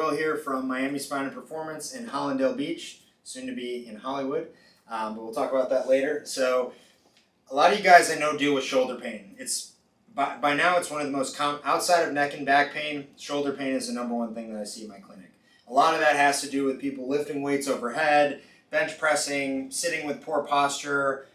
Will here from Miami Spine and Performance in Hallandale Beach, soon to be in Hollywood, but we'll talk about that later. So a lot of you guys I know deal with shoulder pain. It's by now it's one of the most common, outside of neck and back pain, shoulder pain is the number one thing that I see in my clinic. A lot of that has to do with people lifting weights overhead, bench pressing, sitting with poor posture,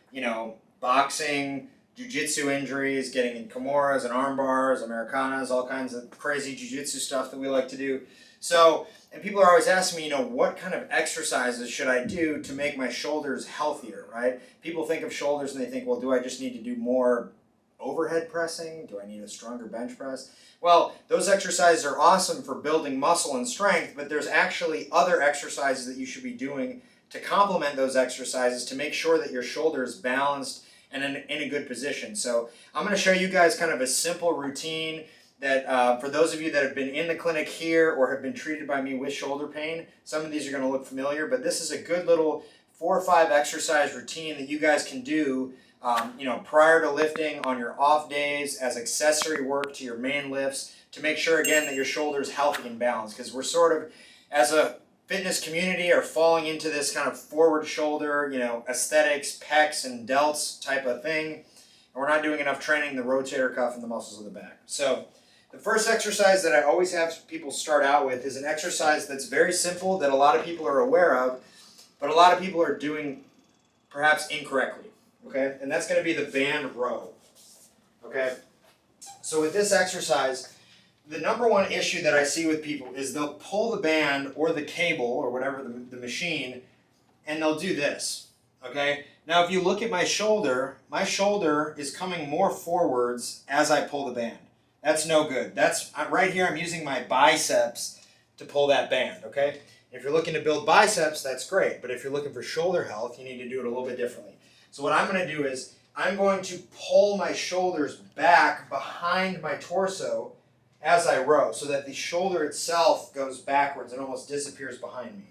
boxing, jiu-jitsu injuries, getting in kimuras and arm bars, Americanas, all kinds of crazy jiu-jitsu stuff that we like to do. So, and people are always asking me, what kind of exercises should I do to make my shoulders healthier, right? People think of shoulders and they think, well, do I just need to do more overhead pressing? Do I need a stronger bench press? Well, those exercises are awesome for building muscle and strength, but there's actually other exercises that you should be doing to complement those exercises to make sure that your shoulder is balanced and in a good position. So I'm going to show you guys kind of a simple routine that for those of you that have been in the clinic here or have been treated by me with shoulder pain, some of these are going to look familiar, but this is a good little 4 or 5 exercise routine that you guys can do prior to lifting on your off days as accessory work to your main lifts to make sure, again, that your shoulder is healthy and balanced, because we're sort of, as a fitness community, are falling into this kind of forward shoulder, aesthetics, pecs and delts type of thing. And we're not doing enough training the rotator cuff and the muscles of the back. So the first exercise that I always have people start out with is an exercise that's very simple that a lot of people are aware of, but a lot of people are doing perhaps incorrectly. Okay? And that's going to be the band row. Okay? So with this exercise, the number one issue that I see with people is they'll pull the band or the cable or whatever the machine, and they'll do this, okay? Now if you look at my shoulder is coming more forwards as I pull the band. That's no good. That's right here, I'm using my biceps to pull that band, okay? If you're looking to build biceps, that's great, but if you're looking for shoulder health, you need to do it a little bit differently. So what I'm going to do is I'm going to pull my shoulders back behind my torso as I row, so that the shoulder itself goes backwards and almost disappears behind me.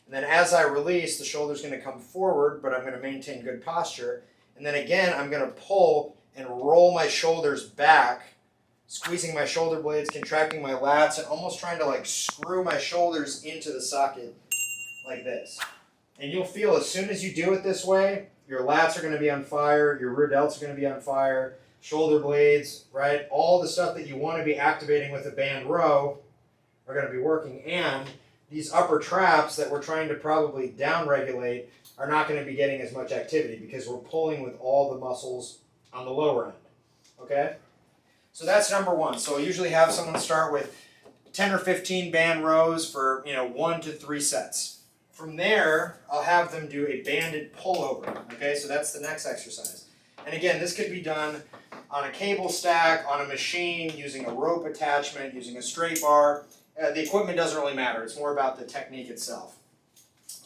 And then as I release, the shoulder's going to come forward, but I'm going to maintain good posture. And then again, I'm going to pull and roll my shoulders back, squeezing my shoulder blades, contracting my lats, and almost trying to screw my shoulders into the socket like this. And you'll feel as soon as you do it this way, your lats are going to be on fire, your rear delts are going to be on fire, shoulder blades, right? All the stuff that you want to be activating with a band row are going to be working, and these upper traps that we're trying to probably down-regulate are not going to be getting as much activity because we're pulling with all the muscles on the lower end, okay? So that's number one. So I usually have someone start with 10 or 15 band rows for 1 to 3 sets. From there, I'll have them do a banded pullover, okay? So that's the next exercise. And again, this could be done on a cable stack, on a machine, using a rope attachment, using a straight bar. The equipment doesn't really matter. It's more about the technique itself.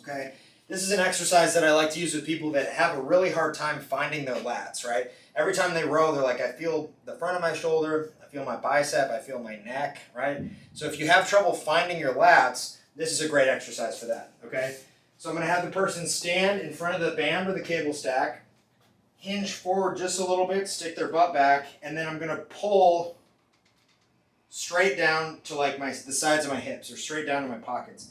Okay? This is an exercise that I like to use with people that have a really hard time finding their lats, right? Every time they row, they're like, I feel the front of my shoulder, I feel my bicep, I feel my neck, right? So if you have trouble finding your lats, this is a great exercise for that, okay? So I'm going to have the person stand in front of the band or the cable stack, hinge forward just a little bit, stick their butt back, and then I'm going to pull straight down to the sides of my hips or straight down to my pockets.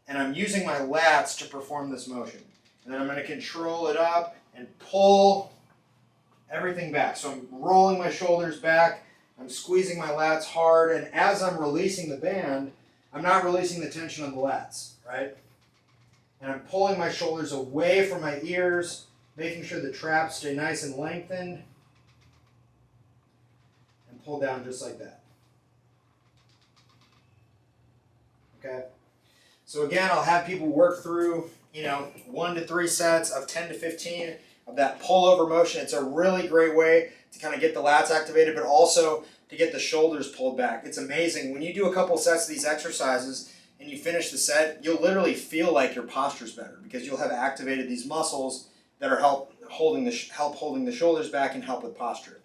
And I'm using my lats to perform this motion. And then I'm going to control it up and pull everything back. So I'm rolling my shoulders back, I'm squeezing my lats hard, and as I'm releasing the band, I'm not releasing the tension on the lats, right? And I'm pulling my shoulders away from my ears, making sure the traps stay nice and lengthened, and pull down just like that. Okay? So again, I'll have people work through, 1 to 3 sets of 10 to 15 of that pullover motion. It's a really great way to kind of get the lats activated, but also to get the shoulders pulled back. It's amazing. When you do a couple sets of these exercises and you finish the set, you'll literally feel like your posture's better because you'll have activated these muscles that are help holding the shoulders back and help with posture.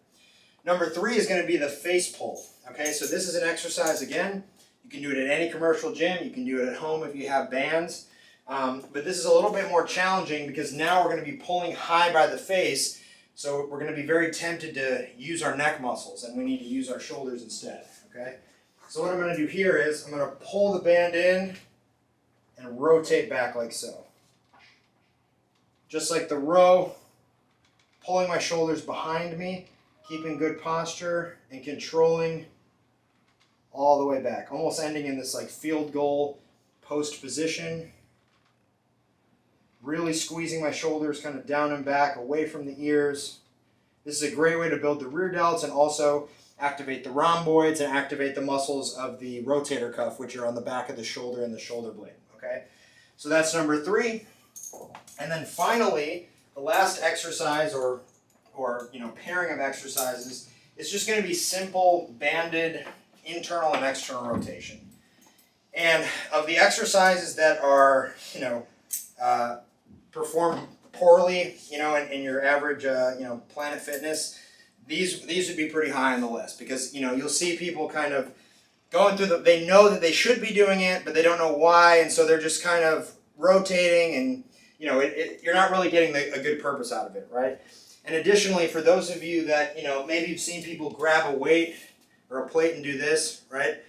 Number 3 is going to be the face pull. Okay, so this is an exercise, again, you can do it at any commercial gym, you can do it at home if you have bands, but this is a little bit more challenging because now we're going to be pulling high by the face, so we're going to be very tempted to use our neck muscles and we need to use our shoulders instead. Okay, So what I'm going to do here is I'm going to pull the band in and rotate back like so. Just like the row, pulling my shoulders behind me, keeping good posture and controlling all the way back, almost ending in this like field goal post position. Really squeezing my shoulders kind of down and back, away from the ears. This is a great way to build the rear delts and also activate the rhomboids and activate the muscles of the rotator cuff, which are on the back of the shoulder and the shoulder blade. Okay, so that's number 3. And then finally, the last exercise or pairing of exercises is just going to be simple banded internal and external rotation. And of the exercises that are performed poorly, in your average Planet Fitness, these would be pretty high on the list, because you'll see people kind of going through they know that they should be doing it, but they don't know why, and so they're just kind of rotating, and you're not really getting a good purpose out of it, right? And additionally, for those of you that maybe you've seen people grab a weight or a plate and do this, right?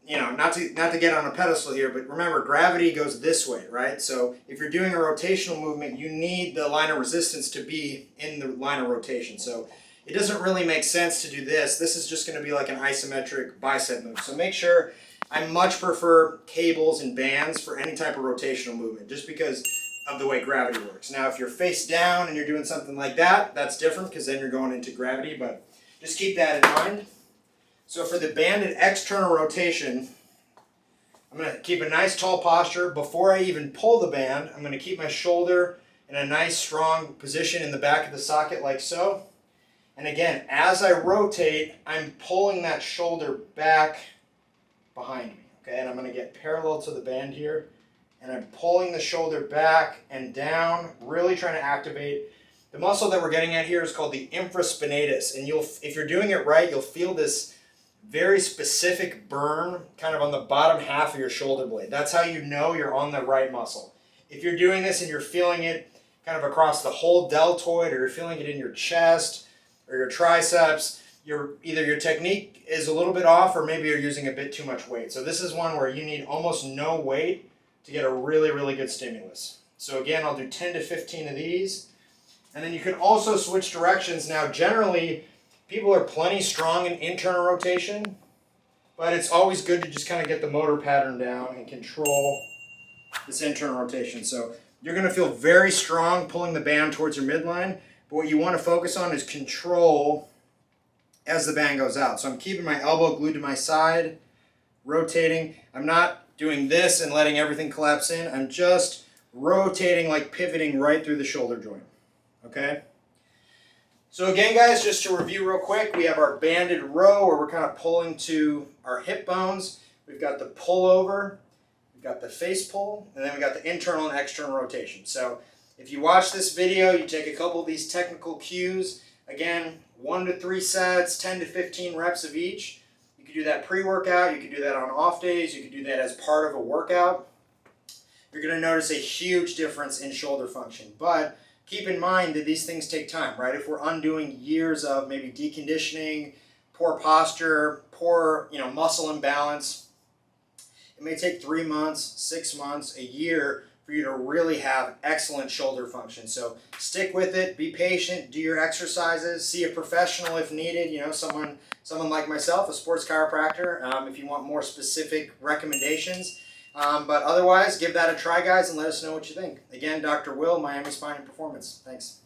Not to get on a pedestal here, but remember, gravity goes this way, right? So if you're doing a rotational movement, you need the line of resistance to be in the line of rotation. So it doesn't really make sense to do this. This is just going to be like an isometric bicep move. So make sure, I much prefer cables and bands for any type of rotational movement, just because of the way gravity works. Now, if you're face down and you're doing something like that, that's different, because then you're going into gravity, but just keep that in mind. So for the banded external rotation, I'm going to keep a nice tall posture. Before I even pull the band, I'm going to keep my shoulder in a nice strong position in the back of the socket like so. And again, as I rotate, I'm pulling that shoulder back behind me. Okay, and I'm going to get parallel to the band here. And I'm pulling the shoulder back and down, really trying to activate. The muscle that we're getting at here is called the infraspinatus. And if you're doing it right, you'll feel this very specific burn kind of on the bottom half of your shoulder blade. That's how you know you're on the right muscle. If you're doing this and you're feeling it kind of across the whole deltoid, or you're feeling it in your chest or your triceps, either your technique is a little bit off, or maybe you're using a bit too much weight. So this is one where you need almost no weight to get a really, really good stimulus. So again, I'll do 10 to 15 of these. And then you can also switch directions. Now, generally, people are plenty strong in internal rotation, but it's always good to just kind of get the motor pattern down and control this internal rotation. So you're going to feel very strong pulling the band towards your midline, but what you want to focus on is control as the band goes out. So I'm keeping my elbow glued to my side, rotating. I'm not doing this and letting everything collapse in. I'm just rotating, like pivoting right through the shoulder joint. Okay? So again, guys, just to review real quick, we have our banded row where we're kind of pulling to our hip bones. We've got the pull over, we've got the face pull, and then we got the internal and external rotation. So if you watch this video, you take a couple of these technical cues. Again, 1 to 3 sets, 10 to 15 reps of each. You could do that pre-workout, you could do that on off days, you could do that as part of a workout. You're going to notice a huge difference in shoulder function. But keep in mind that these things take time, right? If we're undoing years of maybe deconditioning, poor posture, poor muscle imbalance, it may take 3 months, 6 months, a year for you to really have excellent shoulder function. So stick with it, be patient, do your exercises, see a professional if needed, someone like myself, a sports chiropractor, if you want more specific recommendations. But otherwise, give that a try, guys, and let us know what you think. Again, Dr. Will, Miami Spine and Performance. Thanks.